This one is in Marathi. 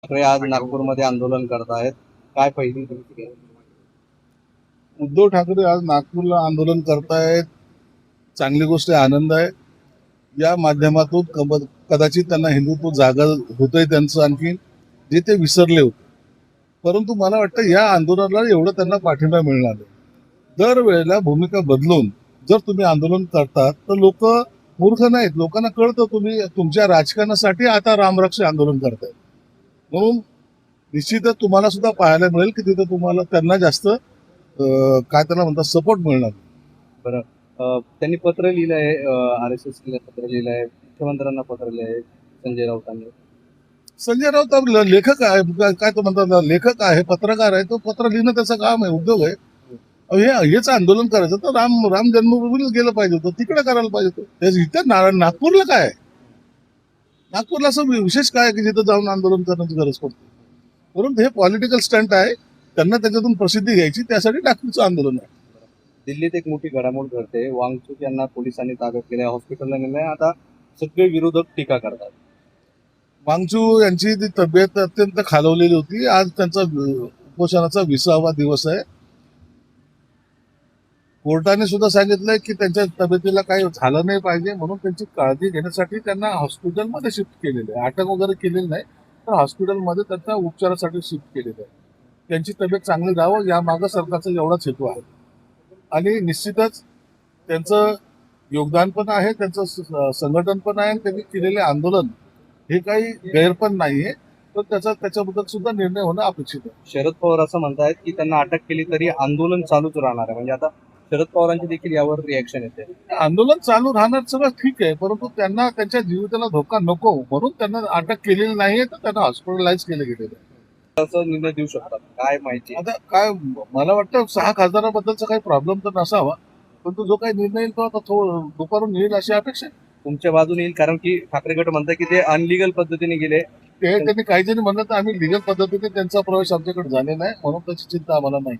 ठाकरे आज नागपूरमध्ये आंदोलन करतायत, काय पहिली प्रतिक्रिया? उद्धव ठाकरे आज नागपूरला आंदोलन करतायत, चांगली गोष्ट आहे, आनंद आहे. या माध्यमातून कदाचित त्यांना हिंदुत्व जागा होतंय त्यांचं आणखी जे ते विसरले होते. परंतु मला वाटतं या आंदोलनाला एवढं त्यांना पाठिंबा मिळणार नाही. दरवेळेला भूमिका बदलून जर तुम्ही आंदोलन करतात तर लोक मूर्ख नाहीत, लोकांना कळतं तुम्ही तुमच्या राजकारणासाठी आता रामरक्षा आंदोलन करताय. म्हणून निश्चितच तुम्हाला सुद्धा पाहायला मिळेल की तिथे तुम्हाला त्यांना जास्त काय त्याला म्हणतात सपोर्ट मिळणार. बरं, त्यांनी पत्र लिहिलं आहे, RSS पत्र लिहिलं आहे, मुख्यमंत्र्यांना पत्र लिहिलं आहे संजय राऊतांनी. संजय राऊत आपला लेखक आहे, काय तो म्हणतात ना, लेखक आहे, पत्रकार आहे, तो पत्र लिहिणं त्याचं काम आहे, उद्योग आहे. हेच आंदोलन करायचं तर राम जन्मभूमीला गेलं पाहिजे होतं, तिकडे करायला पाहिजे होतं. इथं नागपूरला काय आहे? नागपूरला असं विशेष काय आहे की जिथं जाऊन आंदोलन करण्याची गरज पडते? परंतु हे पॉलिटिकल स्टंट आहे, त्यांना त्याच्यातून प्रसिद्धी घ्यायची, त्यासाठी नागपूरचं आंदोलन आहे. दिल्लीत एक मोठी घडामोड घडते, वांगचूक यांना पोलिसांनी ताब्यात केलं, हॉस्पिटलला नेलंय. आता सगळे विरोधक टीका करतात. वांगचू यांची ती तब्येत अत्यंत खालवलेली होती. आज त्यांचा उपोषणाचा 20वा दिवस आहे. कोर्टाने सुद्धा सांगितलंय की त्यांच्या तब्येतीला काही झालं नाही पाहिजे, म्हणून त्यांची काळजी घेण्यासाठी त्यांना हॉस्पिटलमध्ये शिफ्ट केलेलं आहे. अटक वगैरे केलेली नाही, तर हॉस्पिटलमध्ये त्यांच्या उपचारासाठी शिफ्ट केलेलं आहे. त्यांची तब्येत चांगली राहावं या मागं सरकारचा एवढाच हेतू आहे. आणि निश्चितच त्यांचं योगदान पण आहे, त्यांचं संघटन पण आहे, त्यांनी केलेले आंदोलन हे काही गैर पण नाहीये, तर त्याच्याबद्दल सुद्धा निर्णय होणं अपेक्षित आहे. शरद पवार असं म्हणतायत की त्यांना अटक केली तरी आंदोलन चालूच राहणार आहे. म्हणजे आता शरद पवारांची देखील यावर रिॲक्शन येते. आंदोलन चालू राहणार सगळं ठीक आहे, परंतु त्यांना त्यांच्या जीविताला धोका नको म्हणून त्यांना अटक केलेली नाहीये, तर त्यांना हॉस्पिटलाइज केलं गेलेलं आहे. असं निर्णय देऊ शकतात, काय माहिती? आता काय मला वाटतं 6 खासदाराबद्दलचा काही प्रॉब्लेम तर नसावा, परंतु जो काही निर्णय येईल तो आता दुपारून येईल अशी अपेक्षा आहे. तुमच्या बाजूने येईल, कारण की ठाकरे गट म्हणतात की ते अनलिगल पद्धतीने गेले. ते त्यांनी काही जणी म्हणलं तर आम्ही लिगल पद्धतीने त्यांचा प्रवेश आमच्याकडे झालेला आहे, म्हणून त्याची चिंता आम्हाला नाही.